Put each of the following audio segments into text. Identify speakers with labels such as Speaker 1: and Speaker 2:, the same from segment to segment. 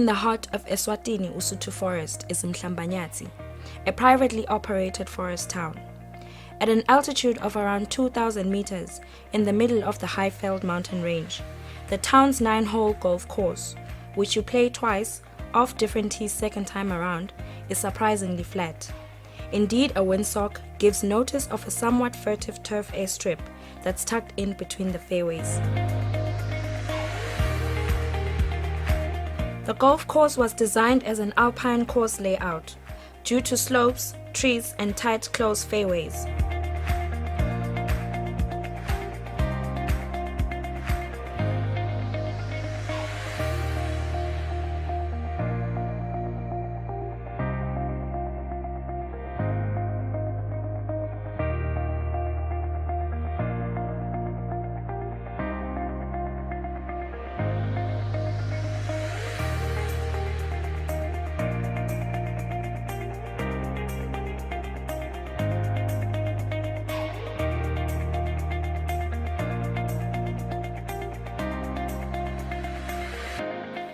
Speaker 1: the heart of Eswatini Usutu forest is Mhlambanyatsi, a privately operated forest town. At an altitude of around 2,000 meters in the middle of the Highland mountain range, the town's 9-hole golf course, which you play twice, off different tees second time around, is surprisingly flat. Indeed, a windsock gives notice of a somewhat furtive turf airstrip that's tucked in between the fairways. The golf course was designed as an alpine course layout, due to slopes, trees, and tight close fairways.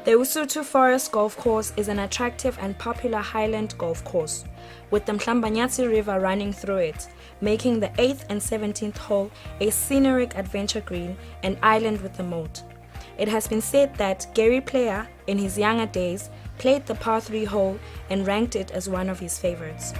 Speaker 1: The Usutu Forest Golf Course is an attractive and popular Highland golf course, with the Mhlambanyatsi River running through it, making the 8th and 17th hole a scenic adventure green and island with a moat. It has been said that Gary Player, in his younger days, played the par 3 hole and ranked it as one of his favorites.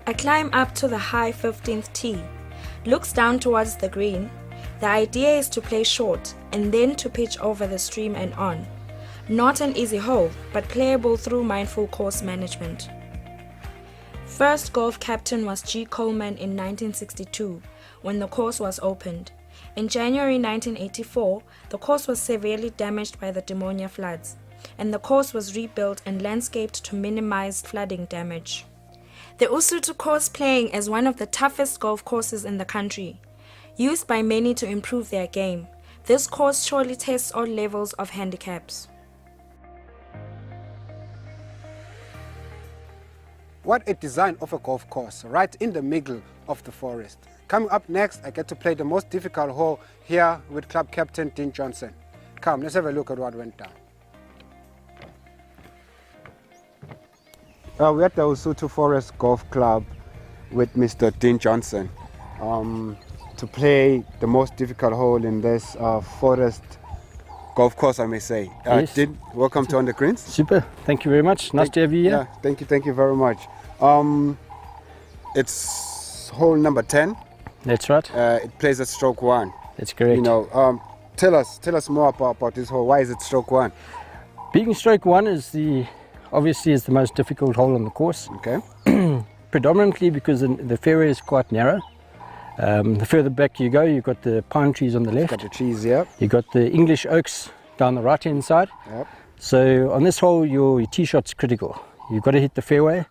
Speaker 1: I climb up to the high 15th tee, looks down towards the green. The idea is to play short and then to pitch over the stream and on. Not an easy hole, but playable through mindful course management. First golf captain was G. Coleman in 1962, when the course was opened. In January 1984, the course was severely damaged by the Demonia floods, and the course was rebuilt and landscaped to minimize flooding damage. The Usutu course playing as one of the toughest golf courses in the country, used by many to improve their game. This course surely tests all levels of handicaps.
Speaker 2: What a design of a golf course, right in the middle of the forest. Coming up next, I get to play the most difficult hole here with club captain Dean Johnson. Come, let's have a look at what went down. We're at the Usutu Forest Golf Club with Mr. Dean Johnson to play the most difficult hole in this forest golf course, I may say.
Speaker 3: Yes.
Speaker 2: Dean, welcome to On the Greens.
Speaker 3: Super, thank you very much. Nice to have you here.
Speaker 2: Yeah, thank you very much. It's hole number 10.
Speaker 3: That's right.
Speaker 2: It plays at stroke 1.
Speaker 3: That's correct.
Speaker 2: You know, tell us more about this hole. Why is it stroke 1?
Speaker 3: Being stroke 1 is obviously the most difficult hole on the course.
Speaker 2: Okay.
Speaker 3: Predominantly because the fairway is quite narrow. The further back you go, you've got the pine trees on the left.
Speaker 2: Got the trees, yeah.
Speaker 3: You've got the English oaks down the right hand side.
Speaker 2: Yep.
Speaker 3: So on this hole, your tee shot's critical. You've got to hit the fairway.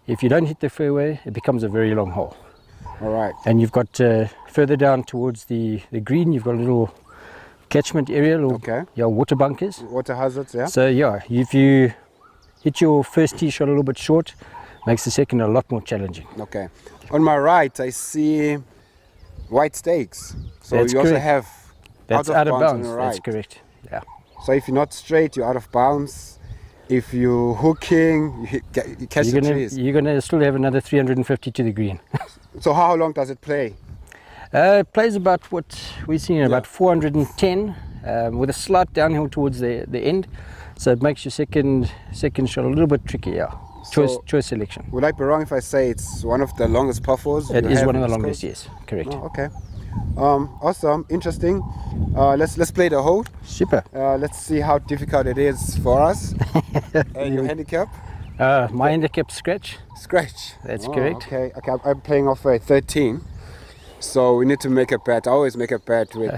Speaker 3: If you don't hit the fairway, it becomes a very long hole.
Speaker 2: All right.
Speaker 3: And you've got further down towards the green, you've got a little catchment area, water bunkers.
Speaker 2: Water hazards, yeah.
Speaker 3: So yeah, if you hit your first tee shot a little bit short, makes the second a lot more challenging.
Speaker 2: Okay. On my right, I see white stakes. So
Speaker 3: That's
Speaker 2: you also
Speaker 3: correct.
Speaker 2: have
Speaker 3: That's
Speaker 2: out of bounds on
Speaker 3: bounds.
Speaker 2: the right.
Speaker 3: That's correct. Yeah.
Speaker 2: So if you're not straight, you're out of bounds. If you're hooking, you catch the trees.
Speaker 3: You're gonna still have another 350 to the green.
Speaker 2: So how long does it play?
Speaker 3: It plays about what we're seeing, about 410, with a slight downhill towards the end. So it makes your second shot a little bit trickier. Choice selection.
Speaker 2: Would I be wrong if I say it's one of the longest par fours?
Speaker 3: It is one of the longest, yes, correct.
Speaker 2: Oh, okay. Awesome, interesting. Let's play the hole.
Speaker 3: Super.
Speaker 2: Let's see how difficult it is for us. Your handicap?
Speaker 3: My handicap scratch.
Speaker 2: Scratch.
Speaker 3: That's correct.
Speaker 2: Okay. I'm playing off a 13, so we need to make a bet. I always make a bet with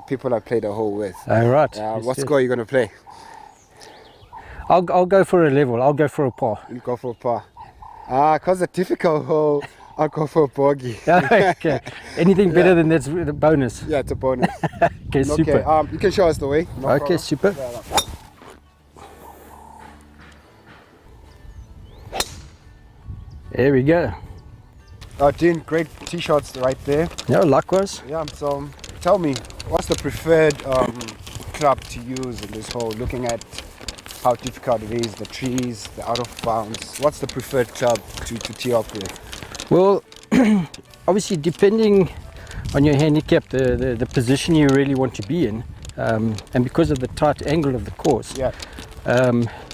Speaker 2: people I play the hole with.
Speaker 3: All right.
Speaker 2: What score are you gonna play?
Speaker 3: I'll go for a level. I'll go for a par.
Speaker 2: You go for a par. Cause a difficult hole, I'll go for a bogey.
Speaker 3: Okay. Anything better than that's a bonus.
Speaker 2: Yeah, it's a bonus.
Speaker 3: Okay, super.
Speaker 2: Okay, you can show us the way. No
Speaker 3: Okay,
Speaker 2: problem.
Speaker 3: super. There we go.
Speaker 2: Dean, great tee shots right there.
Speaker 3: Yeah, likewise.
Speaker 2: Yeah, so tell me, what's the preferred club to use in this hole? Looking at how difficult it is, the trees, the out of bounds. What's the preferred club to tee up with?
Speaker 3: Well, obviously depending on your handicap, the position you really want to be in, and because of the tight angle of the course.
Speaker 2: Yeah.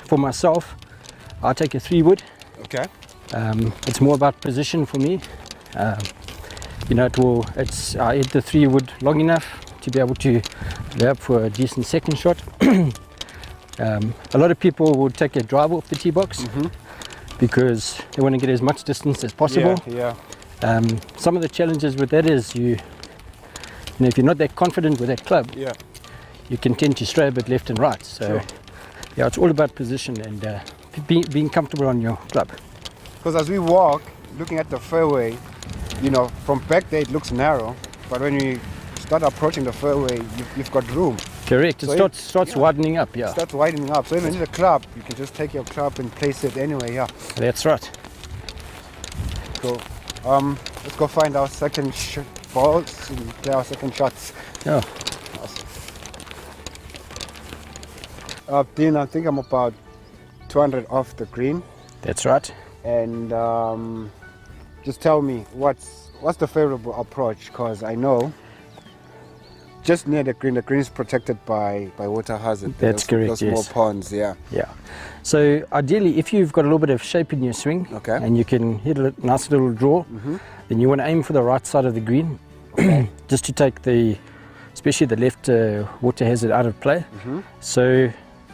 Speaker 3: For myself, I take a 3-wood.
Speaker 2: Okay.
Speaker 3: It's more about position for me. You know, I hit the 3-wood long enough to be able to lay up for a decent second shot. A lot of people will take a drive off the tee box because they want to get as much distance as possible.
Speaker 2: Yeah.
Speaker 3: Some of the challenges with that is you know, if you're not that confident with that club, you can tend to stray a bit left and right. So
Speaker 2: Sure.
Speaker 3: yeah, it's all about position and being comfortable on your club.
Speaker 2: Because as we walk, looking at the fairway, you know, from back there it looks narrow, but when you start approaching the fairway, you've got room.
Speaker 3: Correct. It
Speaker 2: So
Speaker 3: starts widening up. Yeah,
Speaker 2: It starts widening up. So even in the club, you can just take your club and place it anywhere. Yeah.
Speaker 3: that's right.
Speaker 2: Cool. Let's go find our second balls and play our second shots.
Speaker 3: Yeah.
Speaker 2: Dean, I think I'm about 200 off the green.
Speaker 3: That's right.
Speaker 2: And just tell me what's the favorable approach, because I know just near the green is protected by water hazard.
Speaker 3: That's correct,
Speaker 2: those
Speaker 3: yes.
Speaker 2: small ponds, yeah.
Speaker 3: Yeah. So ideally, if you've got a little bit of shape in your swing,
Speaker 2: Okay.
Speaker 3: and you can hit a nice little draw, then you want to aim for the right side of the green, just to take especially the left water hazard out of play. So,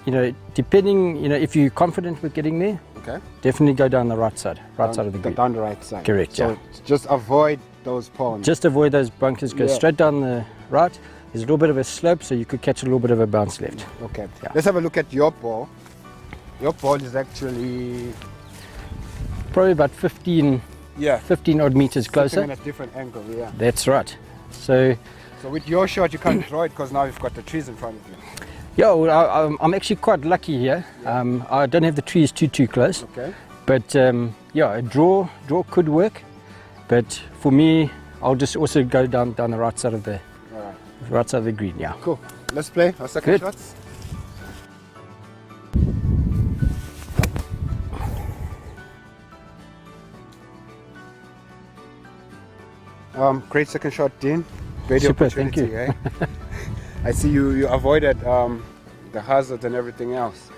Speaker 3: you know, depending, you know, if you're confident with getting there,
Speaker 2: Okay.
Speaker 3: definitely go down the right side of the green.
Speaker 2: Down the right side.
Speaker 3: Correct,
Speaker 2: So
Speaker 3: yeah.
Speaker 2: just avoid those ponds.
Speaker 3: Just avoid those bunkers, go
Speaker 2: Yeah.
Speaker 3: straight down the right. There's a little bit of a slope, so you could catch a little bit of a bounce left.
Speaker 2: Okay.
Speaker 3: Yeah.
Speaker 2: Let's have a look at your ball. Your ball is actually
Speaker 3: Probably about 15 odd meters
Speaker 2: sitting
Speaker 3: closer.
Speaker 2: in a different angle, yeah.
Speaker 3: That's right. So,
Speaker 2: So with your shot, you can't draw it because now you've got the trees in front of you.
Speaker 3: yeah, well, I'm actually quite lucky here. I don't have the trees too close,
Speaker 2: Okay.
Speaker 3: but yeah, a draw could work. But for me, I'll just also go down the right side of the
Speaker 2: All right.
Speaker 3: green. Yeah.
Speaker 2: Cool. Let's play our second
Speaker 3: Good.
Speaker 2: shots. Great second shot, Dean. Great
Speaker 3: Super,
Speaker 2: opportunity,
Speaker 3: thank you.
Speaker 2: eh? I see you avoided the hazard and everything else.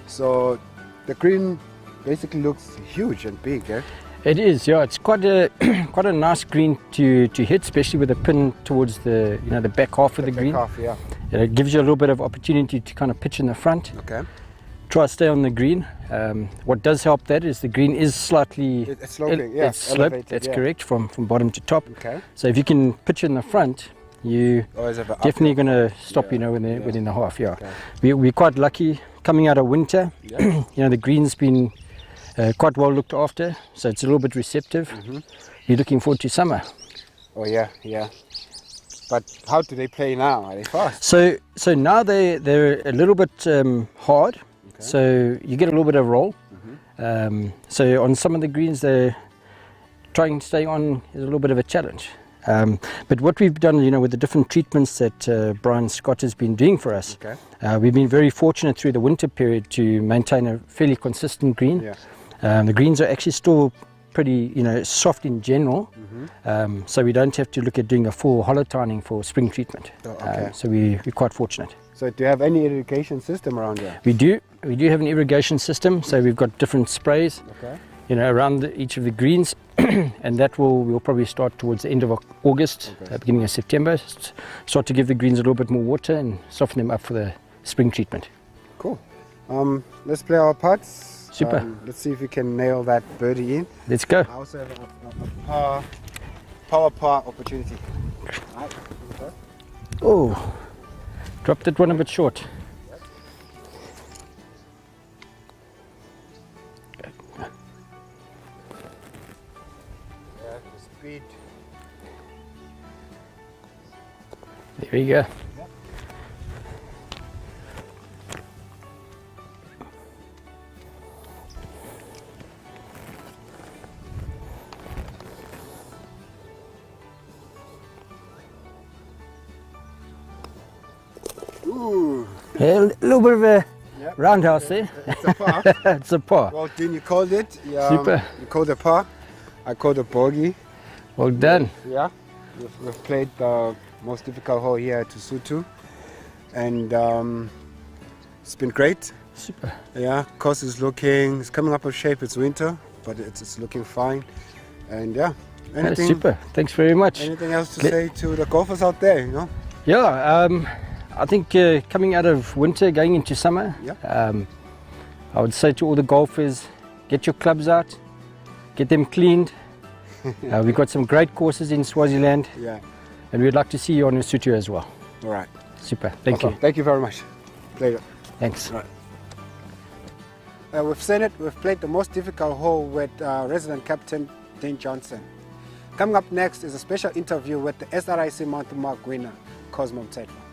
Speaker 2: So the green basically looks huge and big, eh?
Speaker 3: It is, yeah. It's quite a quite a nice green to hit, especially with a pin towards the the back half of the green.
Speaker 2: Back half, yeah.
Speaker 3: It gives you a little bit of opportunity to kind of pitch in the front.
Speaker 2: Okay.
Speaker 3: Try to stay on the green. What does help that is the green is slightly
Speaker 2: It's sloping, yeah.
Speaker 3: it's sloped.
Speaker 2: elevated,
Speaker 3: That's
Speaker 2: yeah.
Speaker 3: correct, from bottom to top.
Speaker 2: Okay.
Speaker 3: So if you can pitch in the front, you
Speaker 2: Always have an
Speaker 3: definitely
Speaker 2: uphill.
Speaker 3: going to stop,
Speaker 2: Yeah,
Speaker 3: within the half. Yeah,
Speaker 2: Okay.
Speaker 3: we're quite lucky coming out of winter.
Speaker 2: Yeah.
Speaker 3: The green's been quite well looked after, so it's a little bit receptive. You're looking forward to summer.
Speaker 2: Oh yeah, yeah. But how do they play now? Are they fast?
Speaker 3: So now they're a little bit hard. So you get a little bit of roll. So on some of the greens, they're trying to stay on is a little bit of a challenge. But what we've done, with the different treatments that Brian Scott has been doing for us, we've been very fortunate through the winter period to maintain a fairly consistent green.
Speaker 2: Yeah.
Speaker 3: The greens are actually still pretty, soft in general, so we don't have to look at doing a full hollow tining for spring treatment.
Speaker 2: Oh, okay.
Speaker 3: So we're quite fortunate.
Speaker 2: So do you have any irrigation system around there?
Speaker 3: We do have an irrigation system, so we've got different sprays.
Speaker 2: Okay.
Speaker 3: around each of the greens, and that we'll probably start towards the end of August, beginning of September. Start to give the greens a little bit more water and soften them up for the spring treatment.
Speaker 2: Cool. Let's play our putts.
Speaker 3: Super.
Speaker 2: Let's see if we can nail that birdie in.
Speaker 3: Let's go.
Speaker 2: I also have a power par opportunity. Right.
Speaker 3: Oh, dropped that one a bit short.
Speaker 2: Speed.
Speaker 3: There we go.
Speaker 2: Ooh.
Speaker 3: A little bit of a roundhouse there.
Speaker 2: It's a par.
Speaker 3: It's a par.
Speaker 2: Well, Dean, you called it.
Speaker 3: Super.
Speaker 2: You called a par. I called a bogey.
Speaker 3: Well done.
Speaker 2: Yeah. We've played the most difficult hole here at Usutu, and it's been great.
Speaker 3: Super.
Speaker 2: Yeah, course is it's coming up of shape. It's winter, but it's looking fine. And yeah,
Speaker 3: That's super. Thanks very much.
Speaker 2: Anything else to say to the golfers out there?
Speaker 3: Yeah, I think coming out of winter, going into summer, I would say to all the golfers, get your clubs out, get them cleaned. We've got some great courses in Swaziland, and we'd like to see you on Usutu as well.
Speaker 2: All right.
Speaker 3: Super. Thank you.
Speaker 2: Thank you very much. Pleasure.
Speaker 3: Thanks.
Speaker 2: Right. We've said it. We've played the most difficult hole with resident captain Dean Johnson. Coming up next is a special interview with the SRIC Mountain Mark winner, Cosmo Mtetwa.